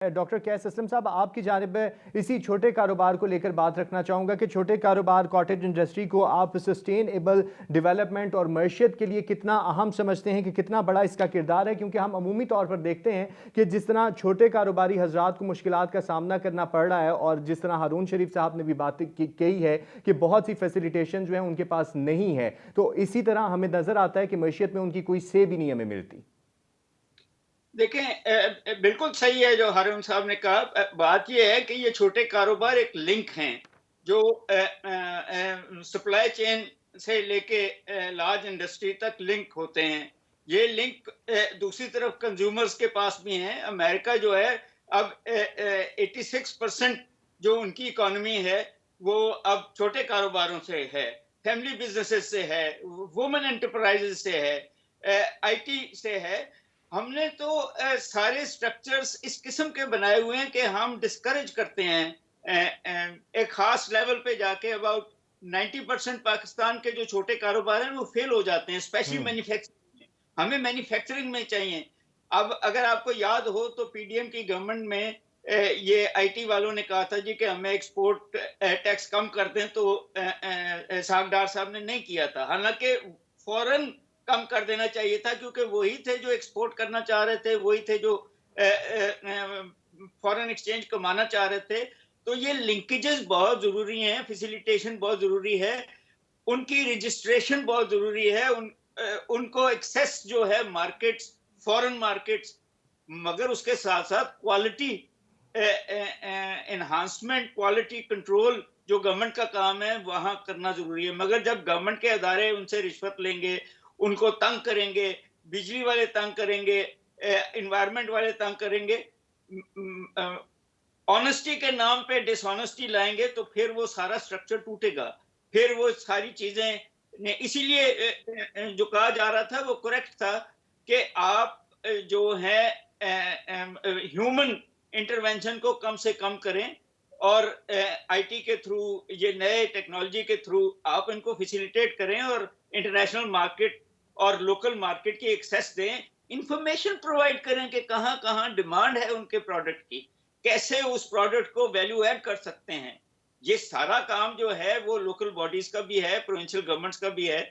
Doctor कैस असलम साहब, आपकी जानिब इसी छोटे कारोबार को लेकर बात रखना चाहूँगा कि छोटे कारोबार कॉटेज इंडस्ट्री को आप सस्टेनेबल डेवलपमेंट और मईशत के लिए कितना अहम समझते हैं, कि कितना बड़ा इसका किरदार है? क्योंकि हम अमूमी तौर पर देखते हैं कि जिस तरह छोटे कारोबारी हजरात को मुश्किलात का सामना करना पड़ रहा है, और जिस तरह हारून शरीफ साहब ने भी बात कही है कि बहुत सी फैसिलिटेशन जो है उनके पास नहीं है, तो इसी तरह हमें नज़र आता है कि मईशत में उनकी कोई से भी नहीं हमें मिलती। देखें, बिल्कुल सही है जो हारून साहब ने कहा। बात यह है कि ये छोटे कारोबार एक लिंक हैं जो सप्लाई चेन से लेके लार्ज इंडस्ट्री तक लिंक होते हैं। ये लिंक दूसरी तरफ कंज्यूमर्स के पास भी हैं। अमेरिका जो है अब 86% जो उनकी इकोनॉमी है वो अब छोटे कारोबारों से है, फैमिली बिजनेसेस से है, वुमेन एंटरप्राइजेस से है, आईटी से है। हमने तो सारे स्ट्रक्चर्स इस किस्म के बनाए हुए हैं कि हम डिस्करेज करते हैं एक खास लेवल पे जाके अबाउट 90% पाकिस्तान के जो छोटे कारोबार हैं वो फेल हो जाते हैं, स्पेशली हम्म। मैन्युफैक्चरिंग में। हमें मैन्युफैक्चरिंग में चाहिए। अब अगर आपको याद हो तो पीडीएम की गवर्नमेंट में ये आईटी वालों ने कहा था जी कि हमें एक्सपोर्ट टैक्स कम कर दें, तो सागडार साहब ने नहीं किया था। हालांकि फौरन कम कर देना चाहिए था, क्योंकि वही थे जो एक्सपोर्ट करना चाह रहे थे, वही थे जो फॉरेन एक्सचेंज कमाना चाह रहे थे। तो ये लिंकेजेस बहुत जरूरी हैं, फैसिलिटेशन बहुत जरूरी है, उनकी रजिस्ट्रेशन बहुत जरूरी है, उनको एक्सेस जो है मार्केट्स, फॉरेन मार्केट्स, मगर उसके साथ साथ क्वालिटी एनहांसमेंट, क्वालिटी कंट्रोल जो गवर्नमेंट का काम है वहां करना जरूरी है। मगर जब गवर्नमेंट के अदारे उनसे रिश्वत लेंगे, उनको तंग करेंगे, बिजली वाले तंग करेंगे, इन्वायरमेंट वाले तंग करेंगे, ऑनेस्टी के नाम पे डिसऑनेस्टी लाएंगे, तो फिर वो सारा स्ट्रक्चर टूटेगा। फिर वो सारी चीजें ने इसीलिए जो कहा जा रहा था वो करेक्ट था कि आप जो है ह्यूमन इंटरवेंशन को कम से कम करें, और आईटी के थ्रू, ये नए टेक्नोलॉजी के थ्रू आप इनको फैसिलिटेट करें, और इंटरनेशनल मार्केट और लोकल मार्केट की एक्सेस दें, इंफॉर्मेशन प्रोवाइड करें कि कहां कहां डिमांड है उनके प्रोडक्ट की, कैसे उस प्रोडक्ट को वैल्यू ऐड कर सकते हैं। ये सारा काम जो है वो लोकल बॉडीज का भी है, प्रोविंशियल गवर्नमेंट्स का भी है।